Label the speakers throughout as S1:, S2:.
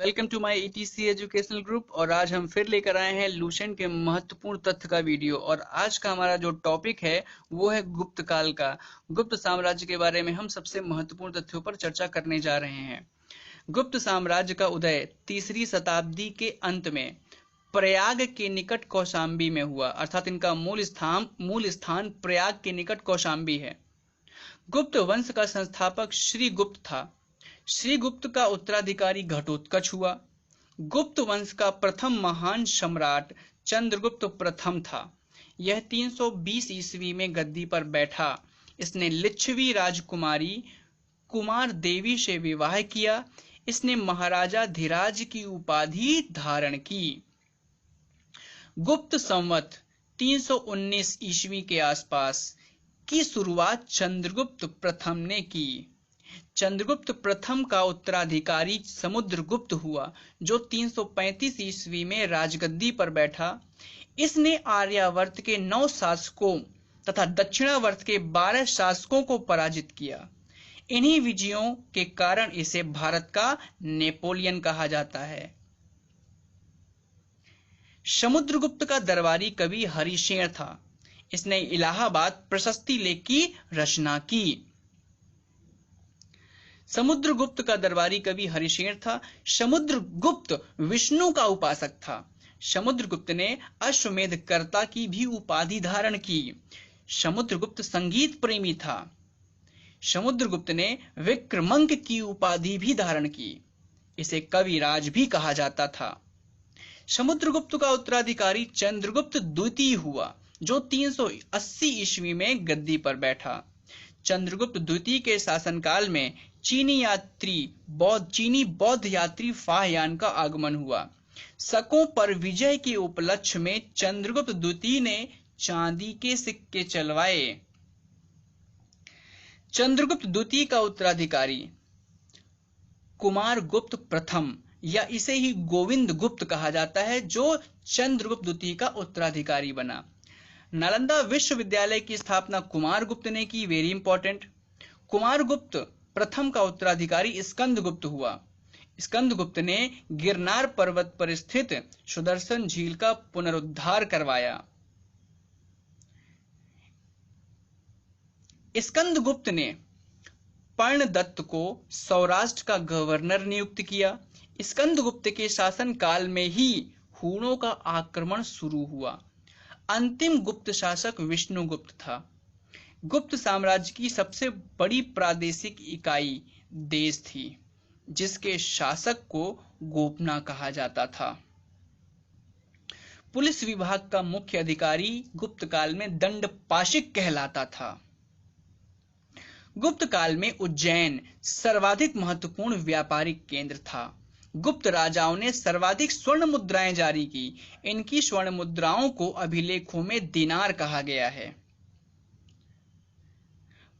S1: Welcome to my ETC educational group. और आज हम फिर लेकर आए हैं लुसेंट के महत्वपूर्ण तथ्य का वीडियो। और आज का हमारा जो टॉपिक है वो है गुप्त काल का। गुप्त साम्राज्य के बारे में हम सबसे महत्वपूर्ण तथ्यों पर चर्चा करने जा रहे हैं। गुप्त साम्राज्य का उदय 3री शताब्दी के अंत में प्रयाग के निकट कौशाम्बी में हुआ, अर्थात इनका मूल स्थान प्रयाग के निकट कौशाम्बी है। गुप्त वंश का संस्थापक श्रीगुप्त था। श्रीगुप्त का उत्तराधिकारी घटोत्कच हुआ। गुप्त वंश का प्रथम महान सम्राट चंद्रगुप्त प्रथम था। यह 320 ईस्वी में गद्दी पर बैठा। इसने लिच्छवी राजकुमारी कुमार देवी से विवाह किया। इसने महाराजा धीराज की उपाधि धारण की। गुप्त संवत 319 ईस्वी के आसपास की शुरुआत चंद्रगुप्त प्रथम ने की। चंद्रगुप्त प्रथम का उत्तराधिकारी समुद्रगुप्त हुआ, जो 335 ईस्वी में राजगद्दी पर बैठा। इसने आर्यावर्त के 9 शासकों तथा दक्षिणावर्त के 12 शासकों को पराजित किया। इन्हीं विजयों के कारण इसे भारत का नेपोलियन कहा जाता है। समुद्रगुप्त का दरबारी कवि हरिशेन था। इसने इलाहाबाद प्रशस्ति लेख की रचना की। समुद्रगुप्त का दरबारी कवि हरिशेन था। समुद्रगुप्त विष्णु का उपासक था। समुद्रगुप्त ने अश्वमेध कर्ता की भी उपाधि धारण की। समुद्रगुप्त संगीत प्रेमी था। समुद्रगुप्त ने विक्रमंक की उपाधि भी धारण की। इसे कविराज भी कहा जाता था। समुद्रगुप्त का उत्तराधिकारी चंद्रगुप्त द्वितीय हुआ, जो 380 ईस्वी में गद्दी पर बैठा। चंद्रगुप्त द्वितीय के शासनकाल में चीनी बौद्ध यात्री फाहयान का आगमन हुआ। शकों पर विजय के उपलक्ष्य में चंद्रगुप्त द्वितीय ने चांदी के सिक्के चलवाए। चंद्रगुप्त द्वितीय का उत्तराधिकारी कुमारगुप्त प्रथम, या इसे ही गोविंद गुप्त कहा जाता है, जो चंद्रगुप्त द्वितीय का उत्तराधिकारी बना। नालंदा विश्वविद्यालय की स्थापना कुमारगुप्त ने की। Very important. कुमारगुप्त प्रथम का उत्तराधिकारी स्कंदगुप्त हुआ। स्कंदगुप्त ने गिरनार पर्वत पर स्थित सुदर्शन झील का पुनरुद्धार करवाया। स्कंदगुप्त ने पर्णदत्त को सौराष्ट्र का गवर्नर नियुक्त किया। स्कंदगुप्त के शासन काल में ही हूणों का आक्रमण शुरू हुआ। अंतिम गुप्त शासक विष्णुगुप्त था। गुप्त साम्राज्य की सबसे बड़ी प्रादेशिक इकाई देश थी, जिसके शासक को गोपना कहा जाता था। पुलिस विभाग का मुख्य अधिकारी गुप्त काल में दंडपाशिक कहलाता था। गुप्त काल में उज्जैन सर्वाधिक महत्वपूर्ण व्यापारिक केंद्र था। गुप्त राजाओं ने सर्वाधिक स्वर्ण मुद्राएं जारी की। इनकी स्वर्ण मुद्राओं को अभिलेखों में दिनार कहा गया है।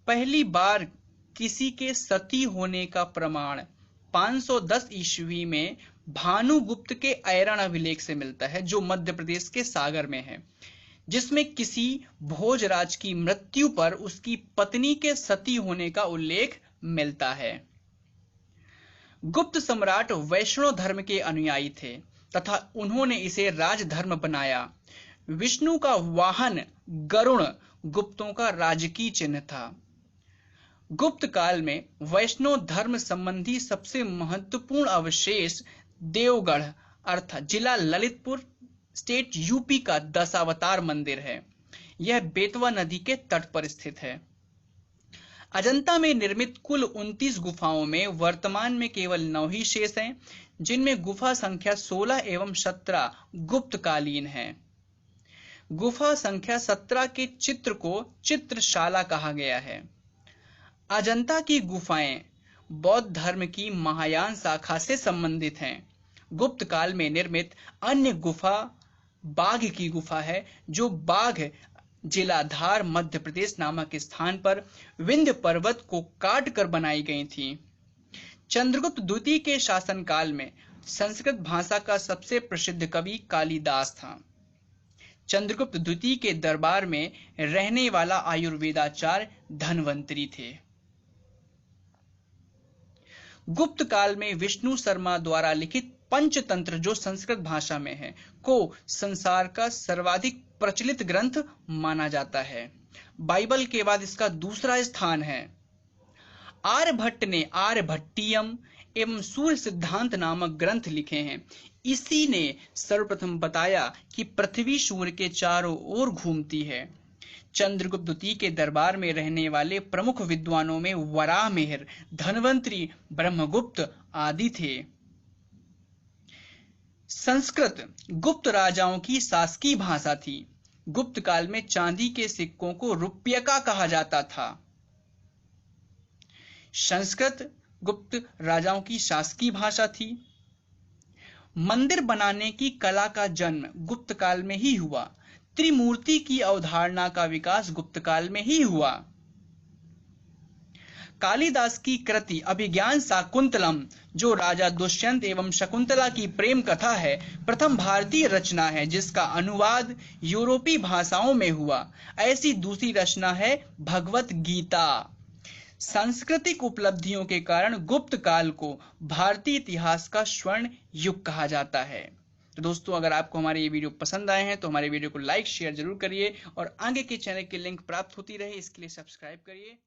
S1: पहली बार किसी के सती होने का प्रमाण 510 ईस्वी में भानुगुप्त के ऐरण अभिलेख से मिलता है, जो मध्य प्रदेश के सागर में है, जिसमें किसी भोजराज की मृत्यु पर उसकी पत्नी के सती होने का उल्लेख मिलता है। गुप्त सम्राट वैष्णव धर्म के अनुयायी थे तथा उन्होंने इसे राजधर्म बनाया। विष्णु का वाहन गरुण गुप्तों का राजकीय चिन्ह था। गुप्त काल में वैष्णव धर्म संबंधी सबसे महत्वपूर्ण अवशेष देवगढ़ अर्थात जिला ललितपुर, स्टेट यूपी का दशावतार मंदिर है। यह बेतवा नदी के तट पर स्थित है। अजंता में निर्मित कुल 29 गुफाओं में वर्तमान में केवल 9 ही शेष हैं, जिनमें गुफा संख्या 16 एवं 17 गुप्तकालीन है। गुफा संख्या 17 के चित्र को चित्रशाला कहा गया है। अजंता की गुफाएं बौद्ध धर्म की महायान शाखा से संबंधित हैं। गुप्त काल में निर्मित अन्य गुफा बाघ की गुफा है, जो बाघ जिला धार मध्य प्रदेश नामक स्थान पर विंध्य पर्वत को काट कर बनाई गई थी। चंद्रगुप्त द्वितीय के शासनकाल में संस्कृत भाषा का सबसे प्रसिद्ध कवि कालिदास था। चंद्रगुप्त द्वितीय के दरबार में रहने वाला आयुर्वेदाचार्य धन्वंतरी थे। गुप्त काल में विष्णु शर्मा द्वारा लिखित पंचतंत्र जो संस्कृत भाषा में है को संसार का सर्वाधिक प्रचलित ग्रंथ माना जाता है। बाइबल के बाद इसका दूसरा स्थान है। आर्यभट्ट ने आर्यभट्टियम एवं सूर्य सिद्धांत नामक ग्रंथ लिखे हैं। इसी ने सर्वप्रथम बताया कि पृथ्वी सूर्य के चारों ओर घूमती है। चंद्रगुप्त द्वितीय के दरबार में रहने वाले प्रमुख विद्वानों में वराहमिहिर, धन्वंतरी, ब्रह्मगुप्त आदि थे। संस्कृत गुप्त राजाओं की शासकीय भाषा थी। गुप्त काल में चांदी के सिक्कों को रुपयका कहा जाता था। संस्कृत गुप्त राजाओं की शासकीय भाषा थी। मंदिर बनाने की कला का जन्म गुप्त काल में ही हुआ। त्रिमूर्ति की अवधारणा का विकास गुप्त काल में ही हुआ। कालिदास की कृति अभिज्ञान शाकुंतलम जो राजा दुष्यंत एवं शकुंतला की प्रेम कथा है, प्रथम भारतीय रचना है जिसका अनुवाद यूरोपीय भाषाओं में हुआ। ऐसी दूसरी रचना है भगवत गीता। सांस्कृतिक उपलब्धियों के कारण गुप्त काल को भारतीय इतिहास का स्वर्ण युग कहा जाता है। तो दोस्तों, अगर आपको हमारे ये वीडियो पसंद आए हैं तो हमारे वीडियो को लाइक शेयर जरूर करिए और आगे के चैनल की लिंक प्राप्त होती रहे इसके लिए सब्सक्राइब करिए।